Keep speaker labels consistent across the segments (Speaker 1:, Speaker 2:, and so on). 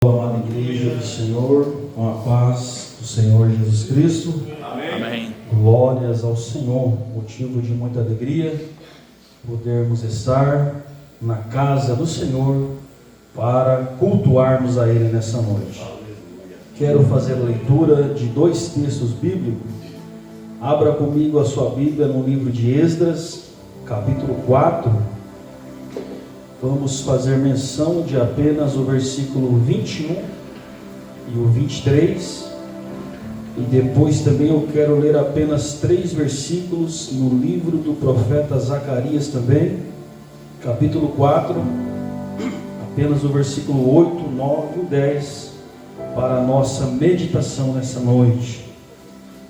Speaker 1: Amada igreja do Senhor, com a paz do Senhor Jesus Cristo.
Speaker 2: Amém.
Speaker 1: Glórias ao Senhor, motivo de muita alegria podermos estar na casa do Senhor para cultuarmos a Ele nessa noite. Quero fazer a leitura de dois textos bíblicos. Abra comigo a sua Bíblia no livro de Esdras, capítulo 4. Vamos fazer menção de apenas o versículo 21 e o 23. E depois também eu quero ler apenas 3 versículos no livro do profeta Zacarias também, capítulo 4, apenas o versículo 8, 9 e 10, para a nossa meditação nessa noite.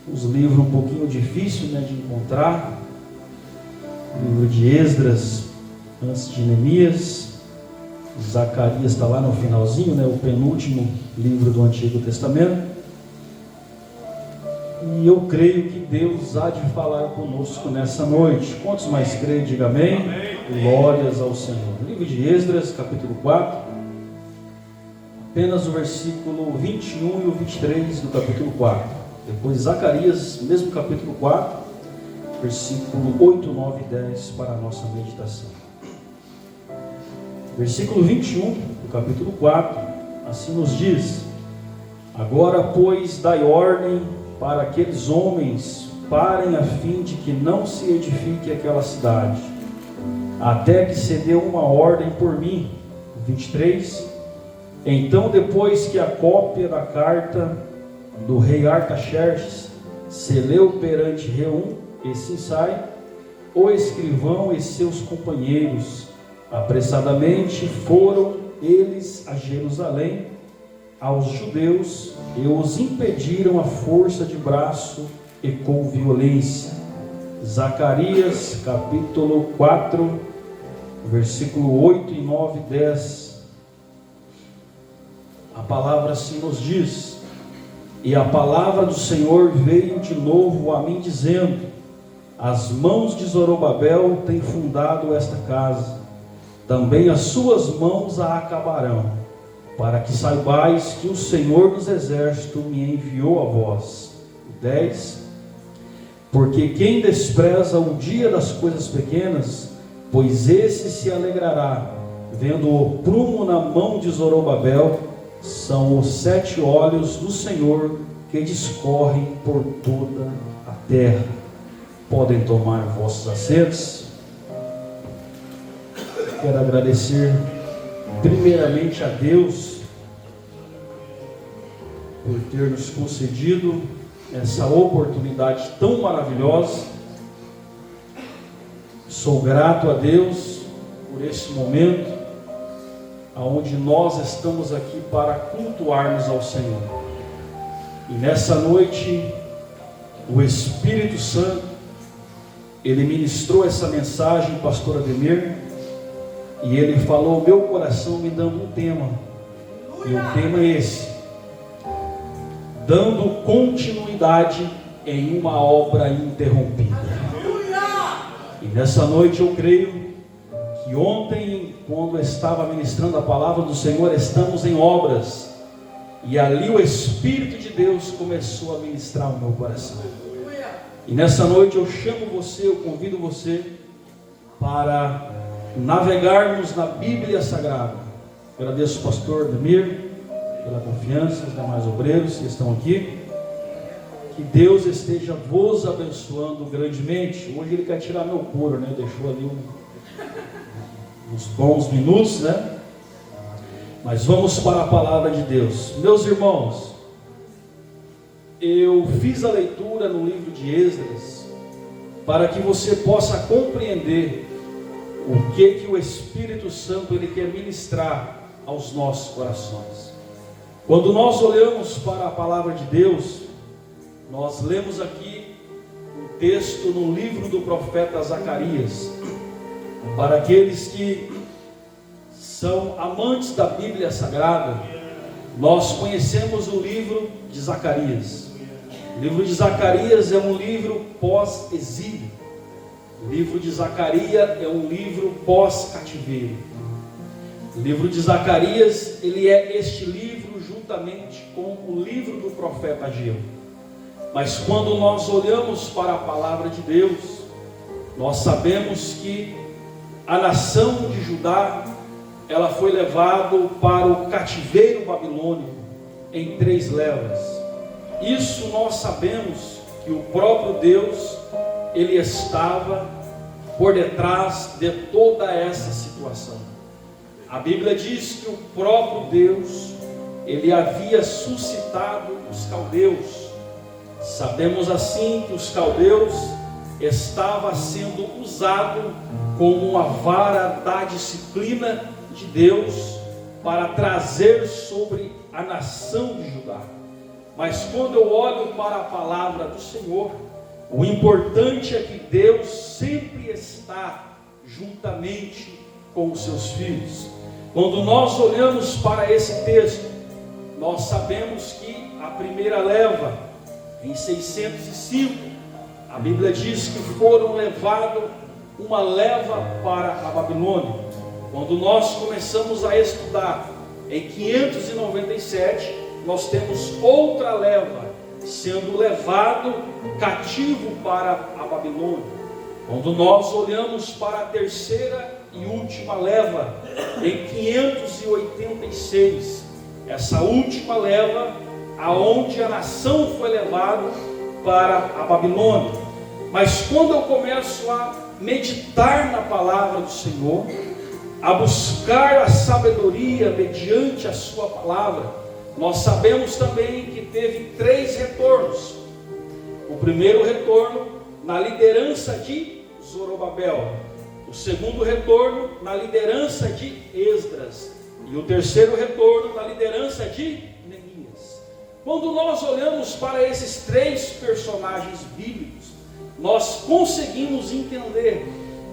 Speaker 1: Os livros um pouquinho difícil, de encontrar. O livro de Esdras, antes de Neemias. Zacarias está lá no finalzinho, o penúltimo livro do Antigo Testamento. E eu creio que Deus há de falar conosco nessa noite. Quantos mais creem, diga amém.
Speaker 2: Amém.
Speaker 1: Glórias ao Senhor. Livro de Esdras, capítulo 4, apenas o versículo 21 e o 23 do capítulo 4. Depois Zacarias, mesmo capítulo 4, versículo 8, 9 e 10 para a nossa meditação. Versículo 21 do capítulo 4, assim nos diz: Agora, pois, dai ordem para aqueles homens parem a fim de que não se edifique aquela cidade, até que se dê uma ordem por mim. 23. Então, depois que a cópia da carta do rei Artaxerxes se leu perante Reum e Sinsai, o escrivão e seus companheiros, apressadamente foram eles a Jerusalém, aos judeus, e os impediram a força de braço e com violência. Zacarias capítulo 4, versículo 8 e 9 e 10. A palavra assim nos diz: E a palavra do Senhor veio de novo a mim, dizendo: As mãos de Zorobabel têm fundado esta casa, também as suas mãos a acabarão, para que saibais que o Senhor dos exércitos me enviou a vós. 10. Porque quem despreza o dia das coisas pequenas, pois esse se alegrará, vendo o prumo na mão de Zorobabel, são os 7 olhos do Senhor que discorrem por toda a terra. Podem tomar vossos assentos. Quero agradecer primeiramente a Deus por ter nos concedido essa oportunidade tão maravilhosa. Sou grato a Deus por esse momento onde nós estamos aqui para cultuarmos ao Senhor. E nessa noite o Espírito Santo, ele ministrou essa mensagem, pastor Ademir, e ele falou ao meu coração, me dando um tema. E o tema é esse: dando continuidade em uma obra interrompida. E nessa noite eu creio que ontem, quando eu estava ministrando a palavra do Senhor, estamos em obras, e ali o Espírito de Deus começou a ministrar o meu coração. E nessa noite eu chamo você, eu convido você para navegarmos na Bíblia Sagrada. Agradeço ao pastor Demir pela confiança, os demais obreiros que estão aqui. Que Deus esteja vos abençoando grandemente. Hoje ele quer tirar meu couro, deixou ali uns bons minutos, Mas vamos para a palavra de Deus. Meus irmãos, eu fiz a leitura no livro de Esdras para que você possa compreender o que o Espírito Santo ele quer ministrar aos nossos corações. Quando nós olhamos para a palavra de Deus, nós lemos aqui um texto no livro do profeta Zacarias. Para aqueles que são amantes da Bíblia Sagrada, nós conhecemos o livro de Zacarias. O livro de Zacarias é um livro pós-exílio. O livro de Zacarias é um livro pós-cativeiro. O livro de Zacarias, ele é este livro juntamente com o livro do profeta Ageu. Mas quando nós olhamos para a palavra de Deus, nós sabemos que a nação de Judá, ela foi levada para o cativeiro babilônico em 3 levas. Isso nós sabemos que o próprio Deus, ele estava por detrás de toda essa situação. A Bíblia diz que o próprio Deus, ele havia suscitado os caldeus. Sabemos assim que os caldeus estava sendo usado como uma vara da disciplina de Deus para trazer sobre a nação de Judá. Mas quando eu olho para a palavra do Senhor, o importante é que Deus sempre está juntamente com os seus filhos. Quando nós olhamos para esse texto, nós sabemos que a primeira leva, em 605, a Bíblia diz que foram levados uma leva para a Babilônia. Quando nós começamos a estudar em 597, nós temos outra leva sendo levado cativo para a Babilônia. Quando nós olhamos para a terceira e última leva, em 586, essa última leva, aonde a nação foi levada para a Babilônia. Mas quando eu começo a meditar na palavra do Senhor, a buscar a sabedoria mediante a sua palavra, nós sabemos também que teve 3 retornos. O primeiro retorno na liderança de Zorobabel, o segundo retorno na liderança de Esdras, e o terceiro retorno na liderança de Neemias. Quando nós olhamos para esses 3 personagens bíblicos, nós conseguimos entender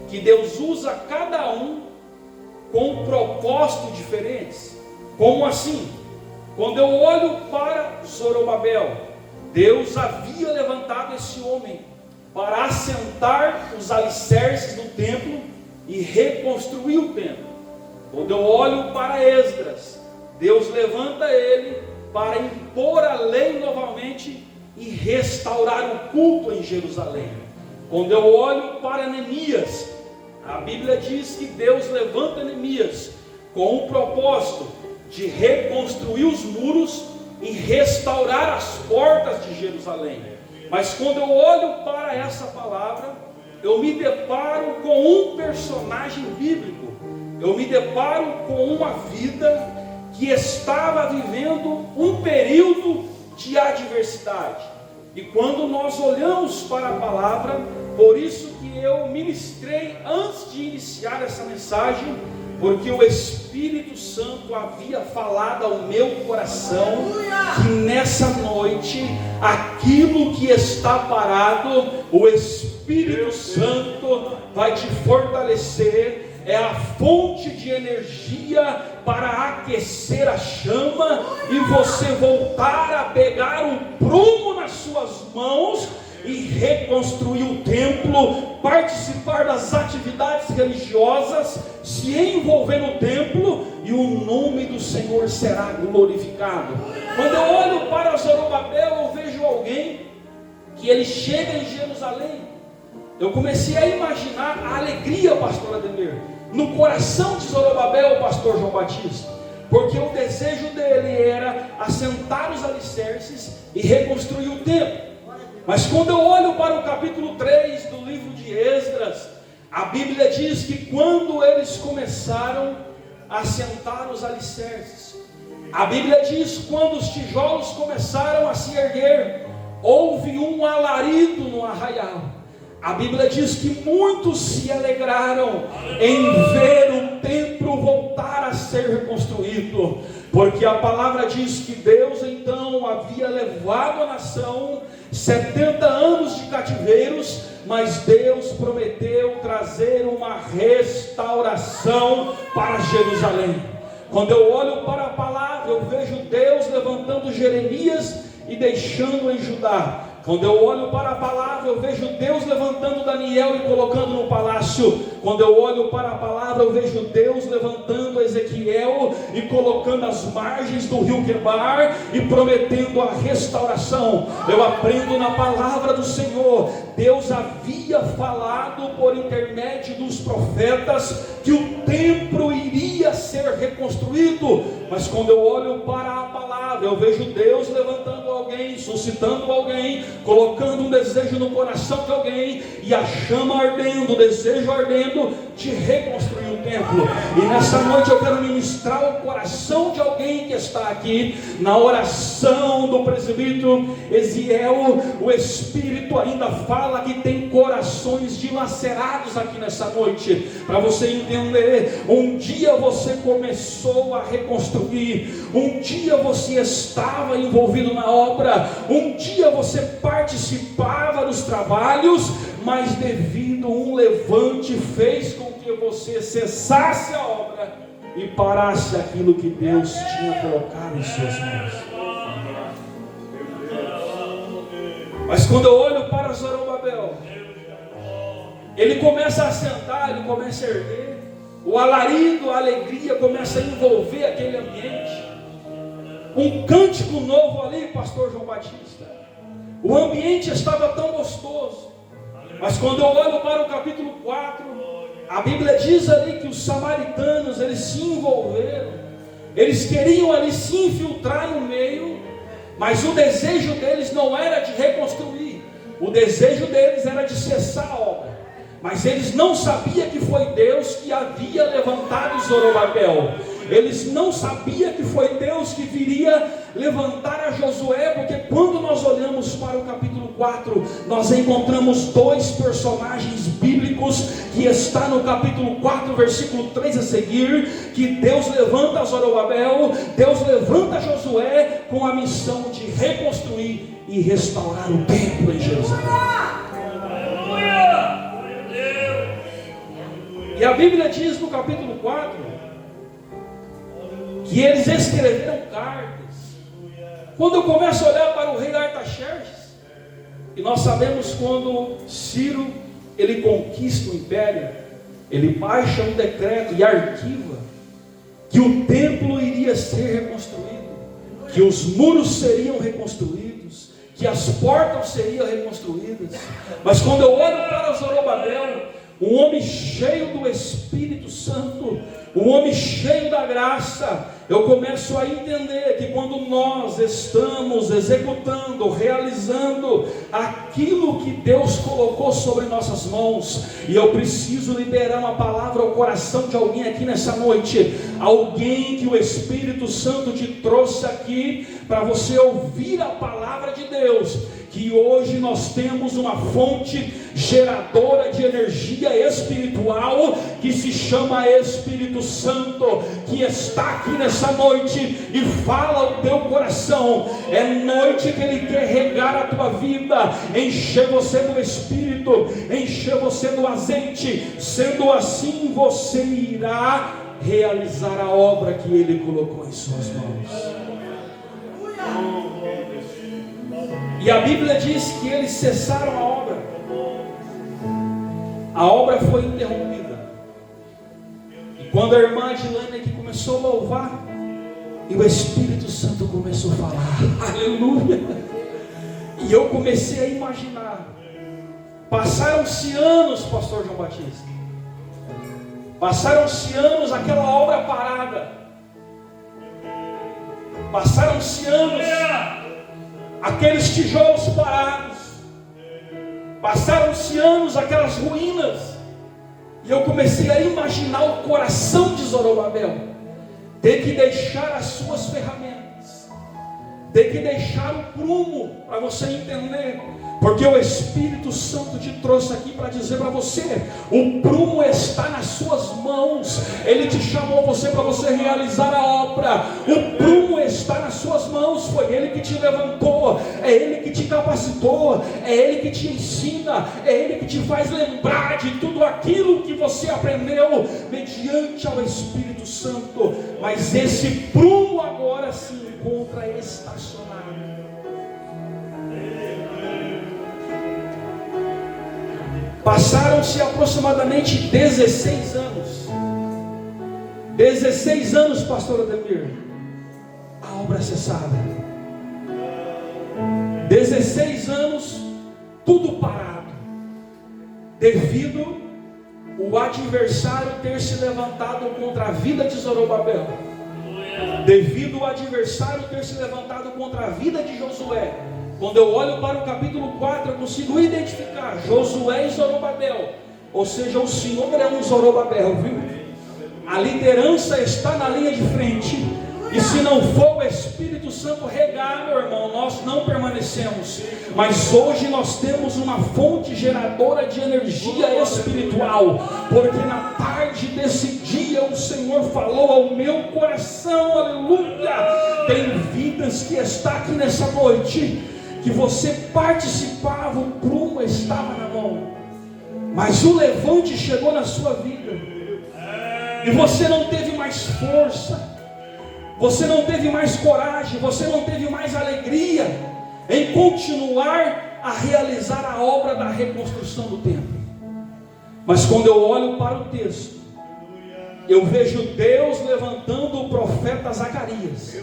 Speaker 1: que Deus usa cada um com propósitos diferentes. Como assim? Quando eu olho para Zorobabel, Deus havia levantado esse homem para assentar os alicerces do templo e reconstruir o templo. Quando eu olho para Esdras, Deus levanta ele para impor a lei novamente e restaurar o culto em Jerusalém. Quando eu olho para Neemias, a Bíblia diz que Deus levanta Neemias com o propósito de reconstruir os muros e restaurar as portas de Jerusalém. Mas quando eu olho para essa palavra, eu me deparo com um personagem bíblico, eu me deparo com uma vida que estava vivendo um período de adversidade. E quando nós olhamos para a palavra, por isso que eu ministrei antes de iniciar essa mensagem, porque o Espírito Santo havia falado ao meu coração que nessa noite, aquilo que está parado, o Espírito Santo vai te fortalecer. É a fonte de energia para aquecer a chama e você voltar a pegar o prumo nas suas mãos e reconstruir o templo, participar das atividades religiosas, se envolver no templo, e o nome do Senhor será glorificado. Quando eu olho para Zorobabel, eu vejo alguém que ele chega em Jerusalém. Eu comecei a imaginar a alegria, pastor Ademir, no coração de Zorobabel, o pastor João Batista, porque o desejo dele era assentar os alicerces e reconstruir o templo. Mas quando eu olho para o capítulo 3 do livro de Esdras, a Bíblia diz que quando eles começaram a assentar os alicerces, a Bíblia diz que quando os tijolos começaram a se erguer, houve um alarido no arraial. A Bíblia diz que muitos se alegraram em ver o templo voltar a ser reconstruído, porque a palavra diz que Deus então havia levado a nação 70 anos de cativeiros, mas Deus prometeu trazer uma restauração para Jerusalém. Quando eu olho para a palavra, eu vejo Deus levantando Jeremias e deixando em Judá Quando eu olho para a palavra, eu vejo Deus levantando Daniel e colocando no palácio. Quando eu olho para a palavra, eu vejo Deus levantando Ezequiel e colocando às margens do rio Quebar e prometendo a restauração. Eu aprendo na palavra do Senhor. Deus havia falado por intermédio dos profetas que o templo iria ser reconstruído. Mas quando eu olho para a palavra, eu vejo Deus levantando alguém, suscitando alguém, colocando um desejo no coração de alguém, e a chama ardendo, o desejo ardendo de reconstruir o templo. E nessa noite eu quero ministrar o coração de alguém que está aqui. Na oração do presbítero Eziel, o Espírito ainda fala que tem corações dilacerados aqui nessa noite. Para você entender, um dia você começou a reconstruir, um dia você estava envolvido na obra, um dia você participava dos trabalhos, mas devido a um levante fez com que você cessasse a obra e parasse aquilo que Deus tinha colocado em suas mãos. Mas quando eu olho para Zorobabel, ele começa a sentar, ele começa a erguer, o alarido, a alegria começa a envolver aquele ambiente. Um cântico novo ali, pastor João Batista. O ambiente estava tão gostoso. Mas quando eu olho para o capítulo 4, a Bíblia diz ali que os samaritanos, eles se envolveram, eles queriam ali se infiltrar no meio, mas o desejo deles não era de reconstruir, o desejo deles era de cessar a obra. Mas eles não sabiam que foi Deus que havia levantado Zorobabel. Eles não sabiam que foi Deus que viria levantar a Josué, porque quando nós olhamos para o capítulo 4, nós encontramos dois personagens bíblicos, que está no capítulo 4, versículo 3 a seguir, que Deus levanta Zorobabel, Deus levanta Josué com a missão de reconstruir e restaurar o templo em Jerusalém. E a Bíblia diz no capítulo 4 que eles escreveram cartas. Quando eu começo a olhar para o rei Artaxerxes, e nós sabemos quando Ciro ele conquista o império, ele baixa um decreto e arquiva que o templo iria ser reconstruído, que os muros seriam reconstruídos, que as portas seriam reconstruídas. Mas quando eu olho para Zorobabel, um homem cheio do Espírito Santo, um homem cheio da graça, eu começo a entender que quando nós estamos executando, realizando aquilo que Deus colocou sobre nossas mãos, e eu preciso liberar uma palavra ao coração de alguém aqui nessa noite, alguém que o Espírito Santo te trouxe aqui para você ouvir a palavra de Deus, que hoje nós temos uma fonte geradora de energia espiritual que se chama Espírito Santo, que está aqui nessa noite e fala ao teu coração. É noite que Ele quer regar a tua vida, encher você do Espírito, encher você do azeite. Sendo assim, você irá realizar a obra que Ele colocou em suas mãos. E a Bíblia diz que eles cessaram a obra. A obra foi interrompida. E quando a irmã Adilane aqui começou a louvar, e o Espírito Santo começou a falar, aleluia. E eu comecei a imaginar. Passaram-se anos, pastor João Batista. Passaram-se anos aquela obra parada. Passaram-se anos aqueles tijolos parados. Passaram-se anos aquelas ruínas. E eu comecei a imaginar o coração de Zorobabel ter que deixar as suas ferramentas, ter que deixar o prumo, para você entender. Porque o Espírito Santo te trouxe aqui para dizer para você: o prumo está nas suas mãos. Ele te chamou você para você realizar a obra. O prumo está nas suas mãos. Foi Ele que te levantou, é Ele que te capacitou, é Ele que te ensina, é Ele que te faz lembrar de tudo aquilo que você aprendeu mediante ao Espírito Santo. Mas esse prumo agora se encontra estacionado. Passaram-se aproximadamente 16 anos. 16 anos, pastor Ademir. A obra cessada. 16 anos, tudo parado. Devido o adversário ter se levantado contra a vida de Zorobabel. Devido o adversário ter se levantado contra a vida de Josué. Quando eu olho para o capítulo 4, eu consigo identificar Josué e Zorobabel. Ou seja, o Senhor é um Zorobabel, viu? A liderança está na linha de frente. E se não for o Espírito Santo regar, meu irmão, nós não permanecemos. Mas hoje nós temos uma fonte geradora de energia espiritual. Porque na tarde desse dia o Senhor falou ao meu coração, aleluia. Tem vidas que está aqui nessa noite, que você participava, o prumo estava na mão, mas o levante chegou na sua vida, e você não teve mais força, você não teve mais coragem, você não teve mais alegria em continuar a realizar a obra da reconstrução do templo. Mas quando eu olho para o texto, eu vejo Deus levantando o profeta Zacarias.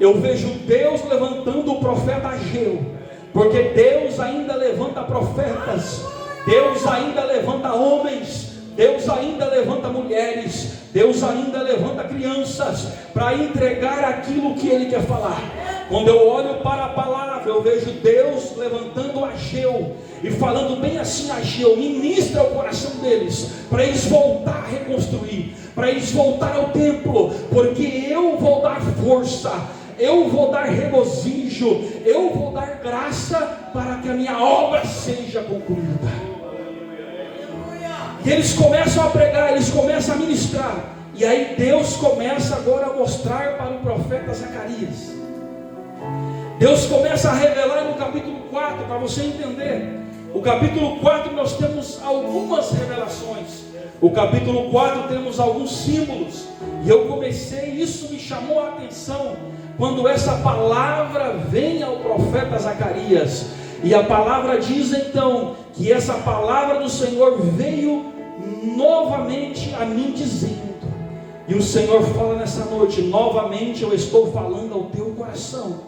Speaker 1: Eu vejo Deus levantando o profeta Ageu, porque Deus ainda levanta profetas, Deus ainda levanta homens, Deus ainda levanta mulheres, Deus ainda levanta crianças para entregar aquilo que Ele quer falar. Quando eu olho para a palavra, eu vejo Deus levantando Ageu e falando bem assim: Ageu, ministra o coração deles, para eles voltar a reconstruir, para eles voltar ao templo, porque eu vou dar força, eu vou dar regozijo, eu vou dar graça para que a minha obra seja concluída. E eles começam a pregar, eles começam a ministrar. E aí Deus começa agora a mostrar para o profeta Zacarias. Deus começa a revelar no capítulo 4, para você entender. O capítulo 4 nós temos algumas revelações. O capítulo 4 temos alguns símbolos. E eu comecei, isso me chamou a atenção, quando essa palavra vem ao profeta Zacarias. E a palavra diz então, que essa palavra do Senhor veio novamente a mim dizendo. E o Senhor fala nessa noite: novamente eu estou falando ao teu coração,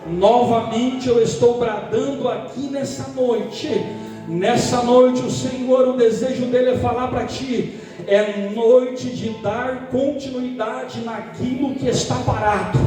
Speaker 1: novamente eu estou bradando aqui nessa noite. Nessa noite o Senhor, o desejo dele é falar para ti. É noite de dar continuidade naquilo que está parado,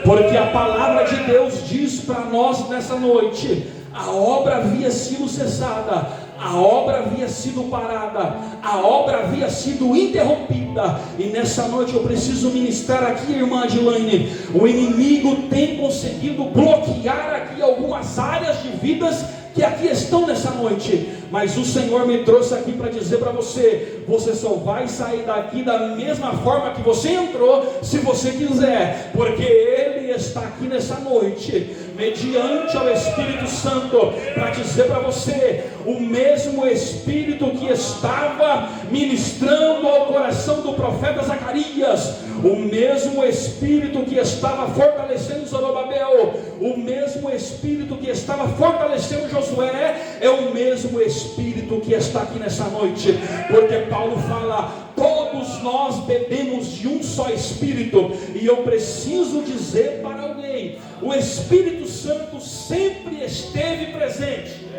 Speaker 1: porque a palavra de Deus diz para nós nessa noite: a obra havia sido cessada, a obra havia sido parada, a obra havia sido interrompida. E nessa noite eu preciso ministrar aqui, irmã Adilane. O inimigo tem conseguido bloquear aqui algumas áreas de vidas que aqui estão nessa noite, mas o Senhor me trouxe aqui para dizer para você: você só vai sair daqui da mesma forma que você entrou, se você quiser, porque Ele está aqui nessa noite, mediante ao Espírito Santo, para dizer para você: o mesmo Espírito que estava ministrando ao coração do profeta Zacarias, o mesmo Espírito que estava fortalecendo Zorobabel, o mesmo Espírito que estava fortalecendo Josué, é o mesmo Espírito que está aqui nessa noite, porque Paulo fala: todos nós bebemos de um só Espírito. E eu preciso dizer para alguém: o Espírito Santo sempre esteve presente.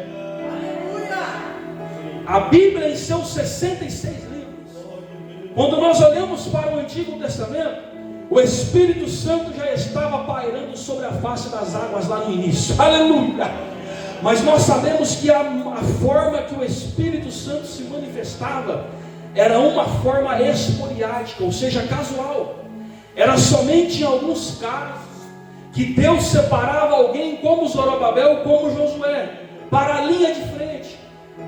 Speaker 1: A Bíblia, em seus 66 livros, quando nós olhamos para o Antigo Testamento, o Espírito Santo já estava pairando sobre a face das águas lá no início, aleluia. Mas nós sabemos que a forma que o Espírito Santo se manifestava era uma forma esporádica, ou seja, casual. Era somente em alguns casos que Deus separava alguém como Zorobabel, como Josué, para a linha de frente,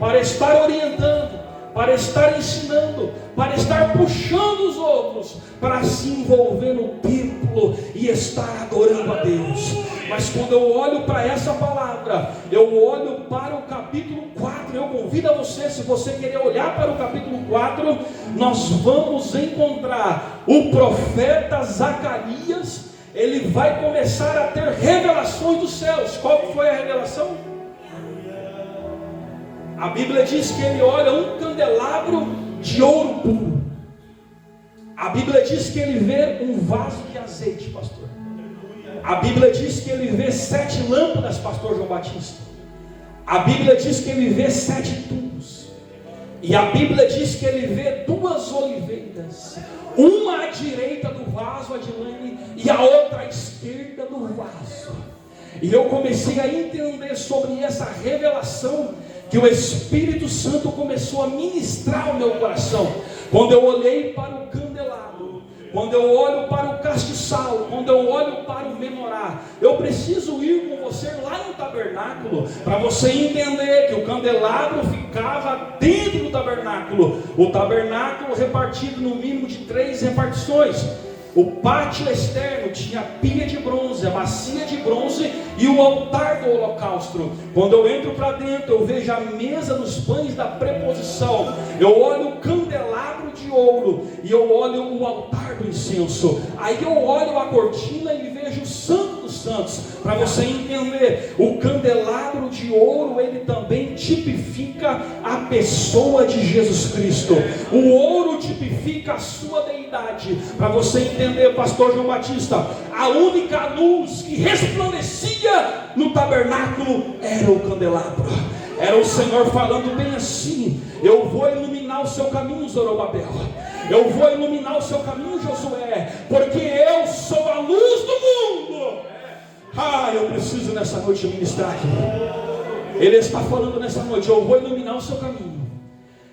Speaker 1: para estar orientando, para estar ensinando, para estar puxando os outros, para se envolver no templo e estar adorando a Deus. Mas quando eu olho para essa palavra, eu olho para o capítulo 4, eu convido a você, se você querer olhar para o capítulo 4, nós vamos encontrar o profeta Zacarias. Ele vai começar a ter revelações dos céus. Qual foi a revelação? A Bíblia diz que ele olha um candelabro de ouro puro. A Bíblia diz que ele vê um vaso de azeite, pastor. A Bíblia diz que ele vê 7 lâmpadas, pastor João Batista. A Bíblia diz que ele vê 7 tubos. E a Bíblia diz que ele vê 2 oliveiras, uma à direita do vaso, Adilane, e a outra à esquerda do vaso. E eu comecei a entender sobre essa revelação que o Espírito Santo começou a ministrar ao meu coração. Quando eu olhei para o candelabro, quando eu olho para o castiçal, quando eu olho para o menorá, eu preciso ir com você lá no tabernáculo, para você entender que o candelabro ficava dentro do tabernáculo. O tabernáculo repartido no mínimo de 3 repartições. O pátio externo tinha a pia de bronze, a bacia de bronze e o altar do holocausto. Quando eu entro para dentro, eu vejo a mesa dos pães da preposição. Eu olho o candelabro de ouro e eu olho o altar do incenso. Aí eu olho a cortina e vejo o Santo dos Santos. Para você entender, o candelabro de ouro, ele também tipifica a pessoa de Jesus Cristo. O ouro tipifica a sua deidade. Para você entender, pastor João Batista, a única luz que resplandecia no tabernáculo era o candelabro. Era o Senhor falando bem assim: eu vou iluminar o seu caminho, Zorobabel. Eu vou iluminar o seu caminho, Josué, porque eu sou a luz do mundo. Eu preciso nessa noite ministrar aqui. Ele está falando nessa noite: eu vou iluminar o seu caminho,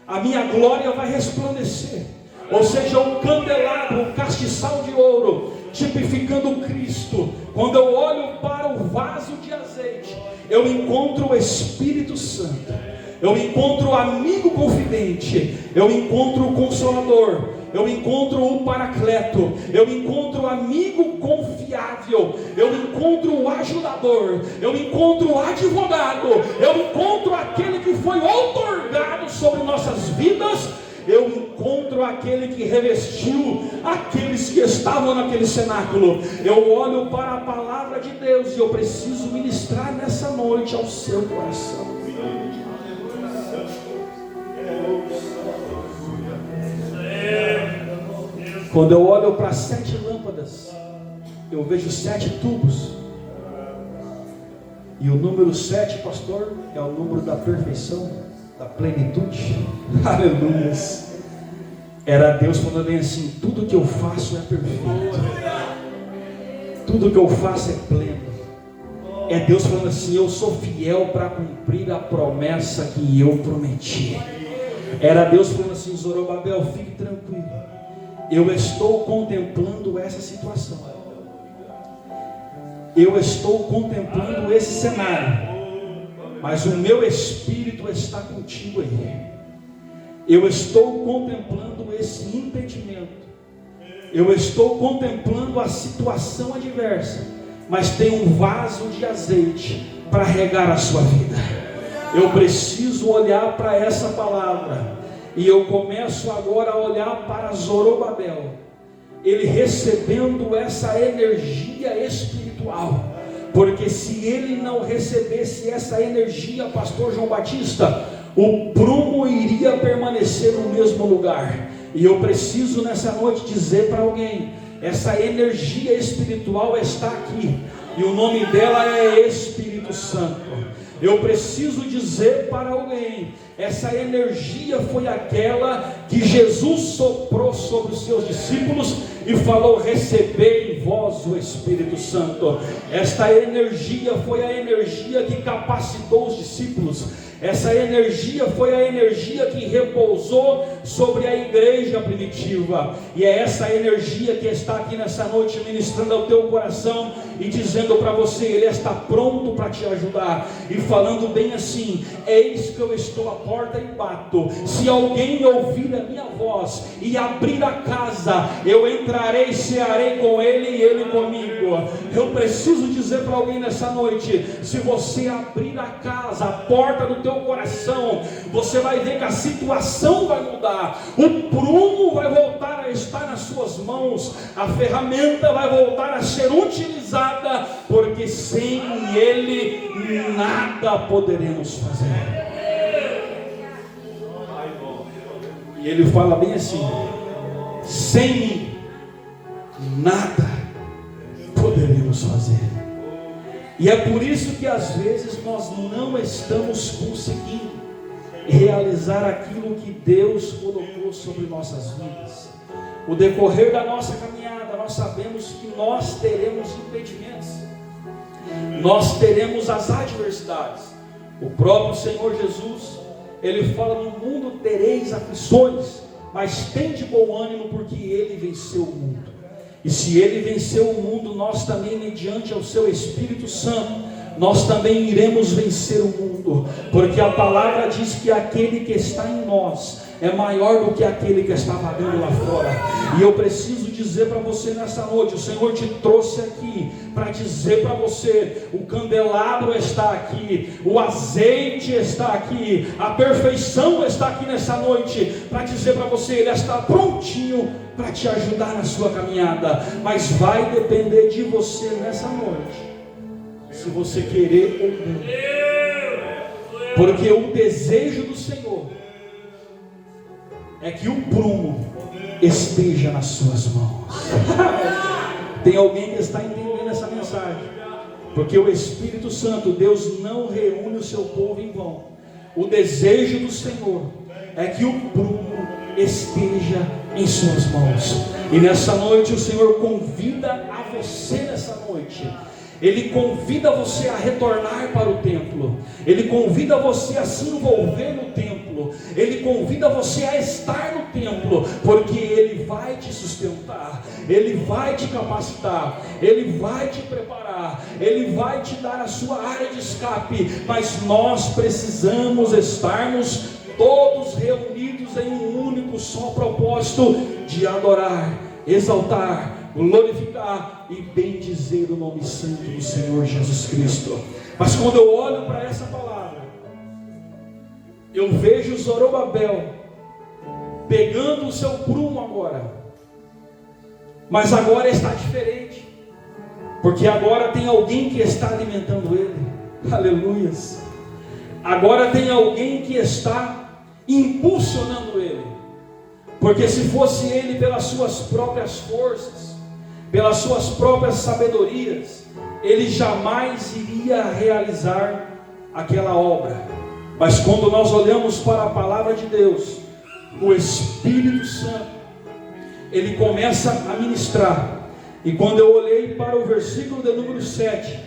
Speaker 1: a minha glória vai resplandecer. Ou seja, o candelabro, o castiçal de ouro, tipificando Cristo. Quando eu olho para o vaso de azeite, eu encontro o Espírito Santo, eu encontro o amigo confidente, eu encontro o Consolador, eu encontro o Paracleto, eu encontro o amigo confiável, eu encontro o ajudador, eu encontro o advogado, eu encontro aquele que foi outorgado sobre nossas vidas. Eu encontro aquele que revestiu aqueles que estavam naquele cenáculo. Eu olho para a palavra de Deus e eu preciso ministrar nessa noite ao seu coração. Quando eu olho para 7 lâmpadas, eu vejo 7 tubos. E o número 7, pastor, é o número da perfeição, da plenitude. Aleluia. Era Deus falando bem assim: tudo que eu faço é perfeito, tudo que eu faço é pleno. É Deus falando assim: eu sou fiel para cumprir a promessa que eu prometi. Era Deus falando assim: Zorobabel, fique tranquilo, eu estou contemplando essa situação, eu estou contemplando esse cenário, mas o meu Espírito está contigo aí. Eu estou contemplando esse impedimento, eu estou contemplando a situação adversa, mas tem um vaso de azeite para regar a sua vida. Eu preciso olhar para essa palavra, e eu começo agora a olhar para Zorobabel, ele recebendo essa energia espiritual. Porque se ele não recebesse essa energia, pastor João Batista, o prumo iria permanecer no mesmo lugar. E eu preciso nessa noite dizer para alguém: essa energia espiritual está aqui, e o nome dela é Espírito Santo. Eu preciso dizer para alguém: essa energia foi aquela que Jesus soprou sobre os seus discípulos e falou: recebei em vós o Espírito Santo. Esta energia foi a energia que capacitou os discípulos. Essa energia foi a energia que repousou sobre a igreja primitiva. E é essa energia que está aqui nessa noite ministrando ao teu coração e dizendo para você: Ele está pronto para te ajudar. E falando bem assim: eis que eu estou à porta e bato. Se alguém ouvir a minha voz e abrir a casa, eu entrarei, cearei com ele e ele comigo. Eu preciso dizer para alguém nessa noite: se você abrir a casa, a porta do teu coração, você vai ver que a situação vai mudar, o prumo vai voltar a estar nas suas mãos, a ferramenta vai voltar a ser utilizada, porque sem ele nada poderemos fazer. E ele fala bem assim: sem mim, nada poderíamos fazer. E é por isso que às vezes nós não estamos conseguindo realizar aquilo que Deus colocou sobre nossas vidas. O decorrer da nossa caminhada, nós sabemos que nós teremos impedimentos, nós teremos as adversidades. O próprio Senhor Jesus, Ele fala: no mundo tereis aflições, mas tende bom ânimo, porque Ele venceu o mundo. E se Ele venceu o mundo, nós também, mediante ao seu Espírito Santo, nós também iremos vencer o mundo, porque a palavra diz que aquele que está em nós é maior do que aquele que está vagando lá fora. E eu preciso dizer para você nessa noite: o Senhor te trouxe aqui para dizer para você: o candelabro está aqui, o azeite está aqui, a perfeição está aqui nessa noite, para dizer para você: Ele está prontinho para te ajudar na sua caminhada. Mas vai depender de você nessa noite, se você querer ou não, porque o desejo do Senhor é que o prumo esteja nas suas mãos. Tem alguém que está entendendo essa mensagem? Porque o Espírito Santo, Deus não reúne o seu povo em vão. O desejo do Senhor é que o prumo esteja em suas mãos. E nessa noite o Senhor convida a você nessa noite. Ele convida você a retornar para o templo. Ele convida você a se envolver no templo. Ele convida você a estar no templo, porque Ele vai te sustentar, Ele vai te capacitar, Ele vai te preparar, Ele vai te dar a sua área de escape. Mas nós precisamos estarmos todos reunidos em um único só propósito: de adorar, exaltar, glorificar e bendizer o nome santo do Senhor Jesus Cristo. Mas quando eu olho para essa palavra, eu vejo Zorobabel pegando o seu prumo agora, mas agora está diferente, porque agora tem alguém que está alimentando ele. Aleluias. Agora tem alguém que está impulsionando ele, porque se fosse ele pelas suas próprias forças, pelas suas próprias sabedorias, ele jamais iria realizar aquela obra. Mas quando nós olhamos para a palavra de Deus, o Espírito Santo, ele começa a ministrar. E quando eu olhei para o versículo de número 7,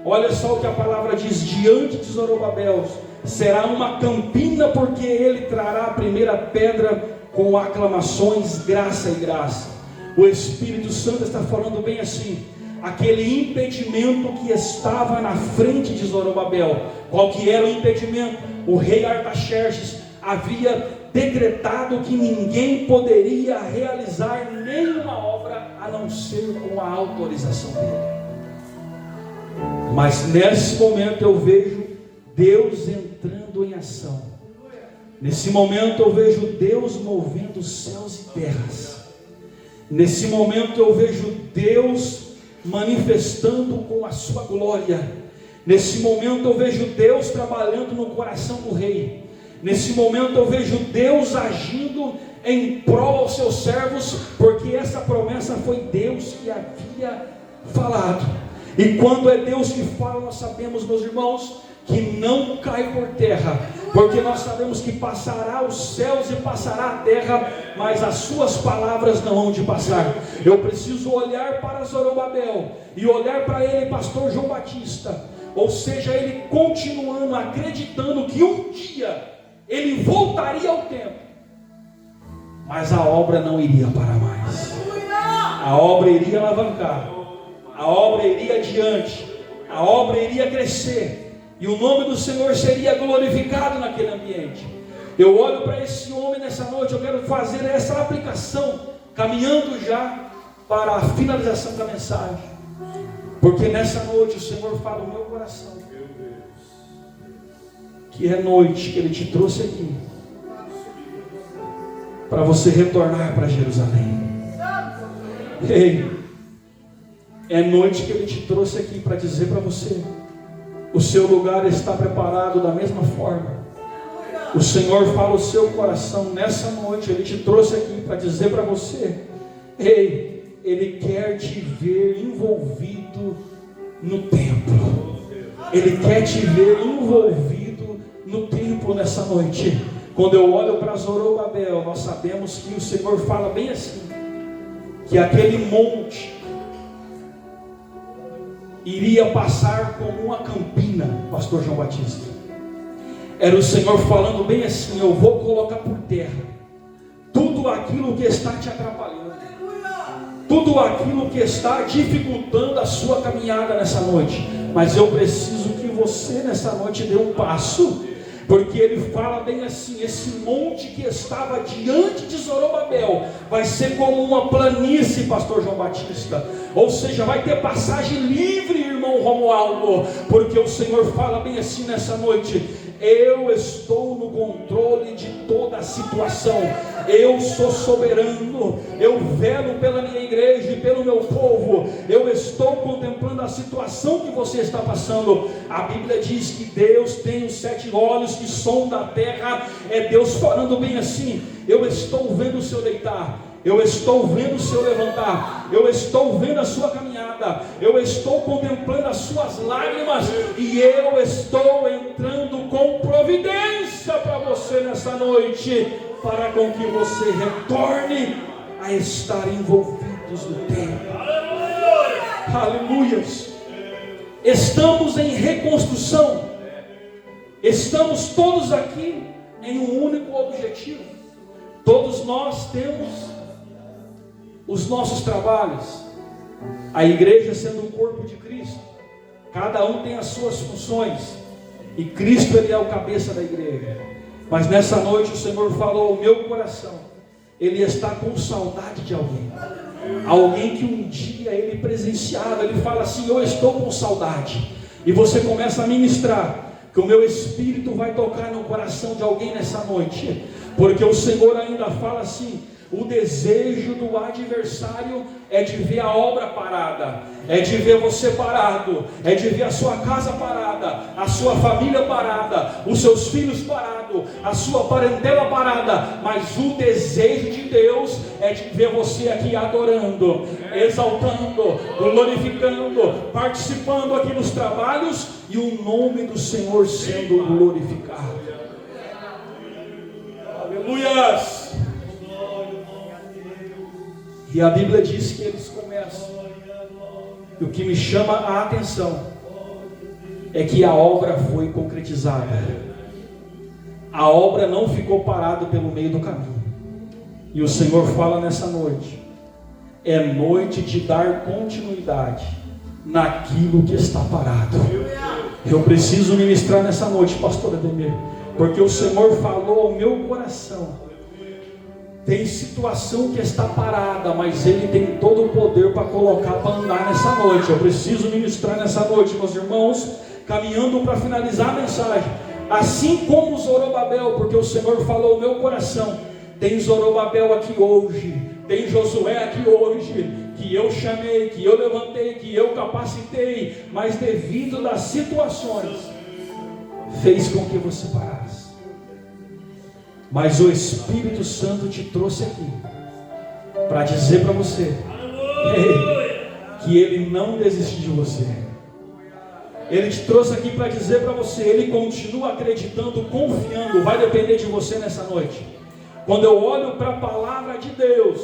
Speaker 1: olha só o que a palavra diz: diante de Zorobabel será uma campina, porque ele trará a primeira pedra com aclamações, graça e graça. O Espírito Santo está falando bem assim: aquele impedimento que estava na frente de Zorobabel. Qual que era o impedimento? O rei Artaxerxes havia decretado que ninguém poderia realizar nenhuma obra a não ser com a autorização dele. Mas nesse momento eu vejo Deus entrando em ação. Nesse momento eu vejo Deus movendo céus e terras. Nesse momento eu vejo Deus manifestando com a sua glória. Nesse momento eu vejo Deus trabalhando no coração do rei. Nesse momento eu vejo Deus agindo em prol aos seus servos, porque essa promessa foi Deus que havia falado. E quando é Deus que fala, nós sabemos, meus irmãos, que não cai por terra, porque nós sabemos que passará os céus e passará a terra, mas as suas palavras não hão de passar. Eu preciso olhar para Zorobabel e olhar para ele, pastor João Batista, ou seja, ele continuando acreditando que um dia ele voltaria ao templo, mas a obra não iria parar mais. A obra iria alavancar, a obra iria adiante, a obra iria crescer, e o nome do Senhor seria glorificado naquele ambiente. Eu olho para esse homem nessa noite, eu quero fazer essa aplicação, caminhando já para a finalização da mensagem, porque nessa noite o Senhor fala no meu coração, que é noite que Ele te trouxe aqui, para você retornar para Jerusalém. Ei, é noite que Ele te trouxe aqui para dizer para você: o seu lugar está preparado da mesma forma. O Senhor fala o seu coração nessa noite. Ele te trouxe aqui para dizer para você: ei, Ele quer te ver envolvido no templo. Ele quer te ver envolvido no templo nessa noite. Quando eu olho para Zorobabel, nós sabemos que o Senhor fala bem assim, que aquele monte iria passar como uma campina, pastor João Batista. Era o Senhor falando bem assim: eu vou colocar por terra tudo aquilo que está te atrapalhando, tudo aquilo que está dificultando a sua caminhada nessa noite. Mas eu preciso que você nessa noite dê um passo, porque ele fala bem assim: esse monte que estava diante de Zorobabel vai ser como uma planície, pastor João Batista. Ou seja, vai ter passagem livre, irmão Romualdo, porque o Senhor fala bem assim nessa noite: eu estou no controle de toda a situação, eu sou soberano, eu velo pela minha igreja e pelo meu povo, eu estou contemplando a situação que você está passando. A Bíblia diz que Deus tem os 7 olhos que sondam a terra. É Deus falando bem assim: eu estou vendo o seu deitar, eu estou vendo o seu levantar, eu estou vendo a sua caminhada, eu estou contemplando as suas lágrimas, e eu estou entrando com providência para você nessa noite, para com que você retorne a estar envolvidos no tempo. Aleluias! Estamos em reconstrução, estamos todos aqui em um único objetivo. Todos nós temos os nossos trabalhos, a igreja sendo o corpo de Cristo, cada um tem as suas funções, e Cristo, Ele é o cabeça da igreja. Mas nessa noite o Senhor falou ao meu coração: Ele está com saudade de alguém, alguém que um dia Ele presenciava. Ele fala assim: eu estou com saudade. E você começa a ministrar, que o meu espírito vai tocar no coração de alguém nessa noite, porque o Senhor ainda fala assim: o desejo do adversário é de ver a obra parada, é de ver você parado, é de ver a sua casa parada, a sua família parada, os seus filhos parados, a sua parentela parada. Mas o desejo de Deus é de ver você aqui adorando, exaltando, glorificando, participando aqui nos trabalhos, e o nome do Senhor sendo glorificado. Aleluias! E a Bíblia diz que eles começam. E o que me chama a atenção é que a obra foi concretizada. A obra não ficou parada pelo meio do caminho. E o Senhor fala nessa noite: é noite de dar continuidade naquilo que está parado. Eu preciso ministrar nessa noite, pastor Ademir, porque o Senhor falou ao meu coração: tem situação que está parada, mas Ele tem todo o poder para colocar, para andar nessa noite. Eu preciso ministrar nessa noite, meus irmãos, caminhando para finalizar a mensagem. Assim como Zorobabel, porque o Senhor falou ao meu coração: tem Zorobabel aqui hoje, tem Josué aqui hoje, que eu chamei, que eu levantei, que eu capacitei, mas devido das situações, fez com que você parasse. Mas o Espírito Santo te trouxe aqui para dizer para você que Ele não desiste de você. Ele te trouxe aqui para dizer para você: Ele continua acreditando, confiando. Vai depender de você nessa noite. Quando eu olho para a palavra de Deus,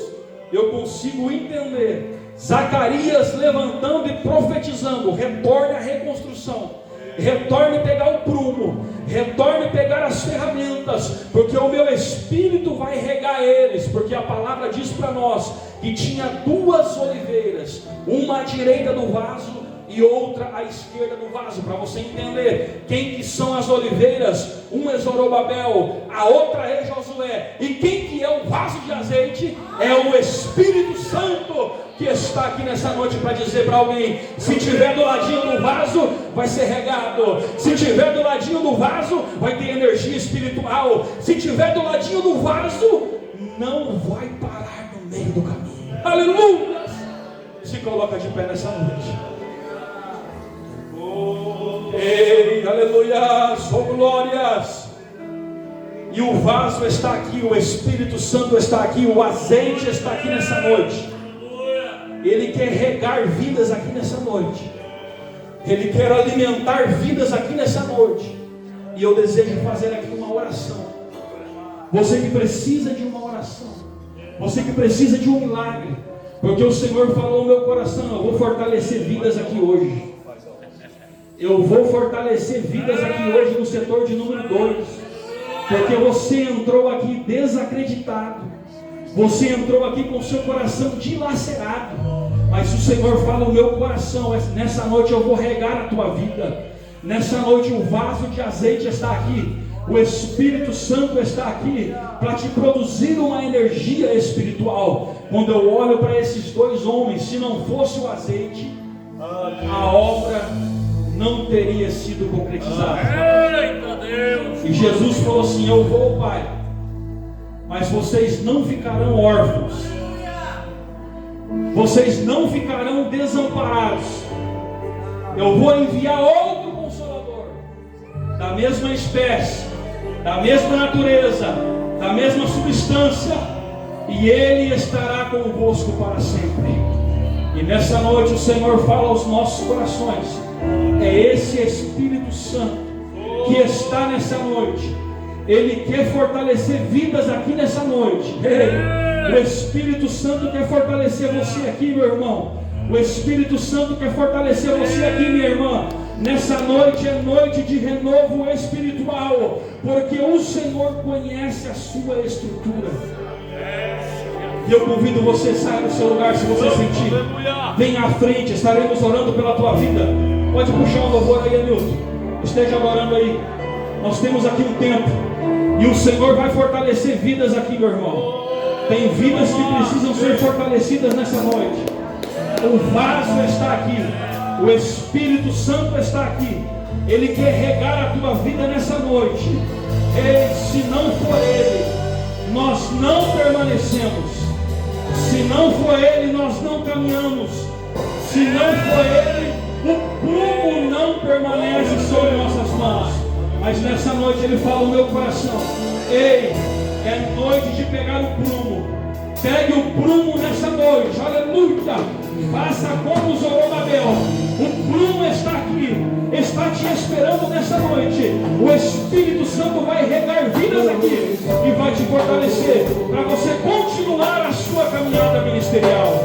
Speaker 1: eu consigo entender Zacarias levantando e profetizando: retorne à reconstrução, retorne pegar o prumo, retorne pegar as ferramentas, porque o meu espírito vai regar eles. Porque a palavra diz para nós que tinha 2 oliveiras, uma à direita do vaso e outra à esquerda do vaso. Para você entender quem que são as oliveiras: uma é Zorobabel, a outra é Josué. E quem que é o vaso de azeite? É o Espírito Santo, que está aqui nessa noite para dizer para alguém: se tiver do ladinho do vaso, vai ser regado. Se tiver do ladinho do vaso, vai ter energia espiritual. Se tiver do ladinho do vaso, não vai parar no meio do caminho. Aleluia! Se coloca de pé nessa noite. Ei, aleluia, oh glórias. E o vaso está aqui, o Espírito Santo está aqui, o azeite está aqui nessa noite. Ele quer regar vidas aqui nessa noite. Ele quer alimentar vidas aqui nessa noite. E eu desejo fazer aqui uma oração. Você que precisa de uma oração, você que precisa de um milagre, porque o Senhor falou no meu coração: eu vou fortalecer vidas aqui hoje. Eu vou fortalecer vidas aqui hoje no setor de número 2. Porque você entrou aqui desacreditado. Você entrou aqui com o seu coração dilacerado. Mas o Senhor fala no meu coração: nessa noite eu vou regar a tua vida. Nessa noite o vaso de azeite está aqui. O Espírito Santo está aqui para te produzir uma energia espiritual. Quando eu olho para esses dois homens, se não fosse o azeite, a obra não teria sido concretizada. E Jesus falou assim: eu vou, Pai, mas vocês não ficarão órfãos. Vocês não ficarão desamparados. Eu vou enviar outro Consolador, da mesma espécie, da mesma natureza, da mesma substância, e Ele estará convosco para sempre. E nessa noite o Senhor fala aos nossos corações: é esse Espírito Santo que está nessa noite. Ele quer fortalecer vidas aqui nessa noite. O Espírito Santo quer fortalecer você aqui, meu irmão. O Espírito Santo quer fortalecer você aqui, minha irmã. Nessa noite é noite de renovo espiritual, porque o Senhor conhece a sua estrutura. E eu convido você a sair do seu lugar, se você sentir. Venha à frente, estaremos orando pela tua vida. Pode puxar um louvor aí, Hamilton. Esteja adorando aí. Nós temos aqui um tempo, e o Senhor vai fortalecer vidas aqui, meu irmão. Tem vidas que precisam ser fortalecidas nessa noite. O vaso está aqui, o Espírito Santo está aqui. Ele quer regar a tua vida nessa noite. E se não for Ele, nós não permanecemos. Se não for Ele, nós não caminhamos. Se não for Ele, o prumo não permanece sobre nossas mãos. Mas nessa noite Ele fala no meu coração: ei, é noite de pegar o prumo. Pegue o prumo nessa noite, aleluia. Faça como Zorobabel. O prumo está aqui, está te esperando nessa noite. O Espírito Santo vai regar vidas aqui e vai te fortalecer para você continuar a sua caminhada ministerial.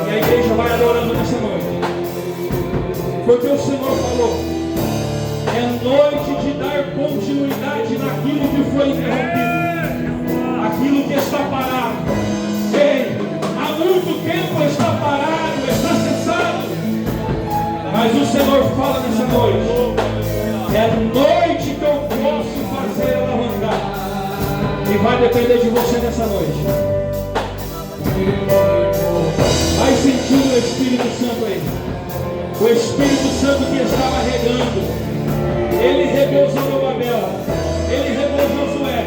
Speaker 1: E a igreja vai adorando nessa noite, porque o Senhor falou: é noite de dar continuidade naquilo que foi interrompido, aquilo que está parado. Ei, há muito tempo está parado, está cessado. Mas o Senhor fala nessa noite: é noite que eu posso fazer alavancar. E vai depender de você nessa noite. Vai sentindo o Espírito Santo aí. O Espírito Santo que estava regando. Ele regou Zorobabel, Ele regou Josué.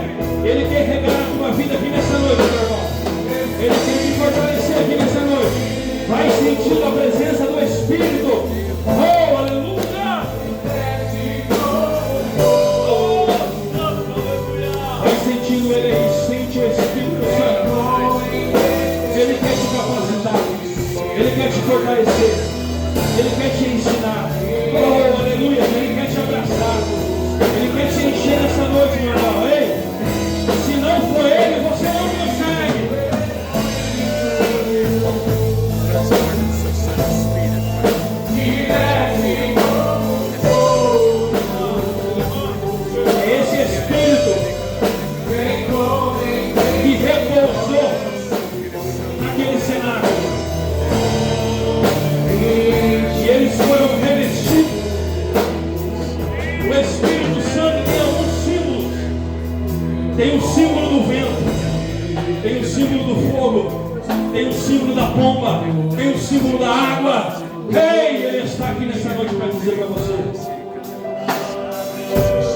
Speaker 1: Ele quer regar a tua vida aqui nessa noite, meu irmão. Ele quer te fortalecer aqui nessa noite. Vai sentindo a presença do Espírito. Oh, aleluia! Vai sentindo Ele aí, sente o Espírito Santo. Ele quer te capacitar, Ele quer te fortalecer, Ele quer te ensinar. Oh, aleluia! Ele quer te abraçar, Ele quer te encher nessa noite, meu irmão. Ei, se não for Ele, você não consegue. Esse Espírito que repousou naquele cenáculo, e eles foram revestidos. O Espírito Santo tem alguns símbolos. Tem o símbolo do vento, tem o símbolo do fogo, tem o símbolo da pomba, tem o símbolo da água. Ei, Ele está aqui nessa noite para dizer para você: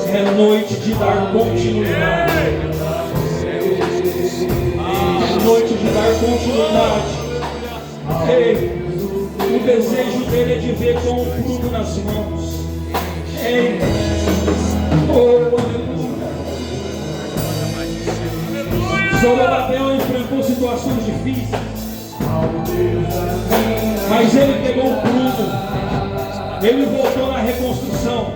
Speaker 1: é noite de dar continuidade. É noite de dar continuidade. Ei, o desejo dele é de ver com o prumo nas mãos. Ei, oh, aleluia. Zorobabel enfrentou situações difíceis, mas ele pegou o prumo, ele voltou na reconstrução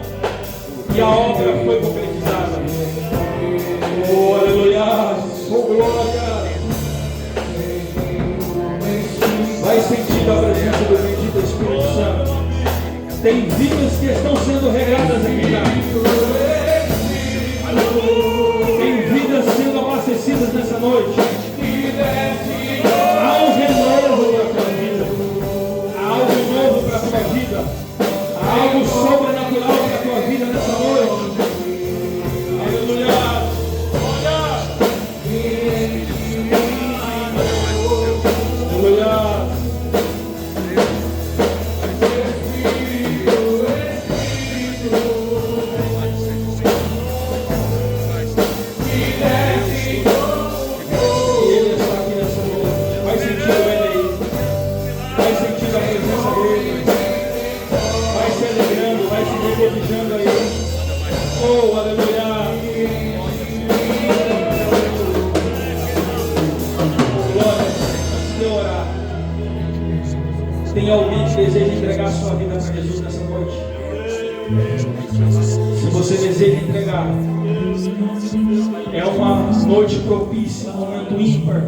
Speaker 1: e a obra foi concretizada. Oh, aleluia, oh, glória. Vai sentir a presença do bendito Espírito Santo. Tem vidas que estão sendo regadas aqui já. Tem vidas sendo abastecidas nessa noite. Há um renovo para a tua vida. Há algo novo para a tua vida. Há algo sobrenatural para a tua vida nessa noite. Aleluia. Aleluia. Oh, aleluia. Glória. Antes de eu orar, tem alguém que deseja entregar a sua vida para Jesus nessa noite? Se você deseja entregar, é uma noite propícia, um momento ímpar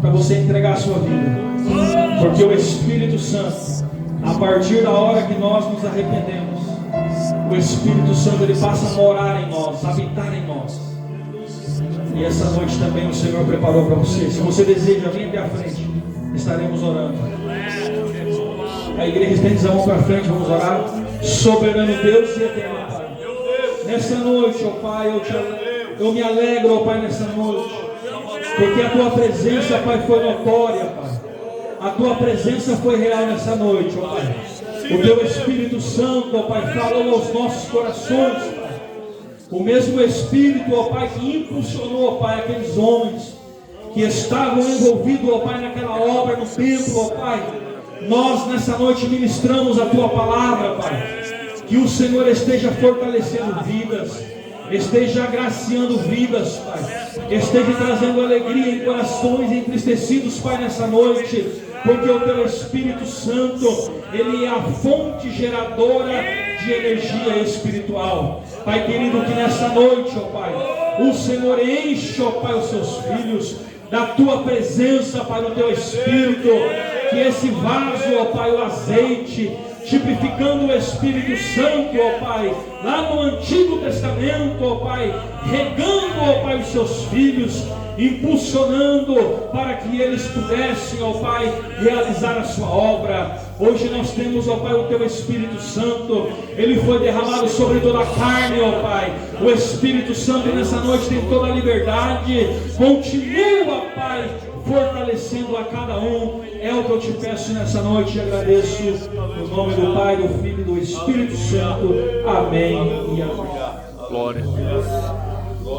Speaker 1: para você entregar a sua vida, porque o Espírito Santo, a partir da hora que nós nos arrependemos, o Espírito Santo ele passa a morar em nós, habitar em nós. E essa noite também o Senhor preparou para você. Se você deseja, vem até a frente, estaremos orando. A igreja estende a mão para frente, vamos orar. Soberano Deus e eterno Pai, nessa noite, ó Pai, eu me alegro, ó Pai, nessa noite, porque a Tua presença, Pai, foi notória, Pai. A Tua presença foi real nessa noite, ó Pai. O Teu Espírito Santo, ó Pai, falou aos nossos corações, Pai. O mesmo Espírito, ó Pai, que impulsionou, ó Pai, aqueles homens que estavam envolvidos, ó Pai, naquela obra no templo, ó Pai. Nós nessa noite ministramos a Tua palavra, Pai. Que o Senhor esteja fortalecendo vidas, esteja agraciando vidas, Pai. Esteja trazendo alegria em corações entristecidos, Pai, nessa noite. Porque o Teu Espírito Santo, Ele é a fonte geradora de energia espiritual. Pai querido, que nessa noite, ó Pai, o Senhor enche, ó Pai, os Seus filhos da Tua presença, Pai, do Teu Espírito. Que esse vaso, ó Pai, o azeite, tipificando o Espírito Santo, ó Pai, lá no Antigo Testamento, ó Pai, regando, ó Pai, os Seus filhos, impulsionando para que eles pudessem, ó Pai, realizar a sua obra. Hoje nós temos, ó Pai, o Teu Espírito Santo. Ele foi derramado sobre toda a carne, ó Pai. O Espírito Santo nessa noite tem toda a liberdade. Continua, Pai, fortalecendo a cada um. É o que eu te peço nessa noite e agradeço no nome do Pai, do Filho e do Espírito Santo. Amém e amém.
Speaker 2: Glória a Deus.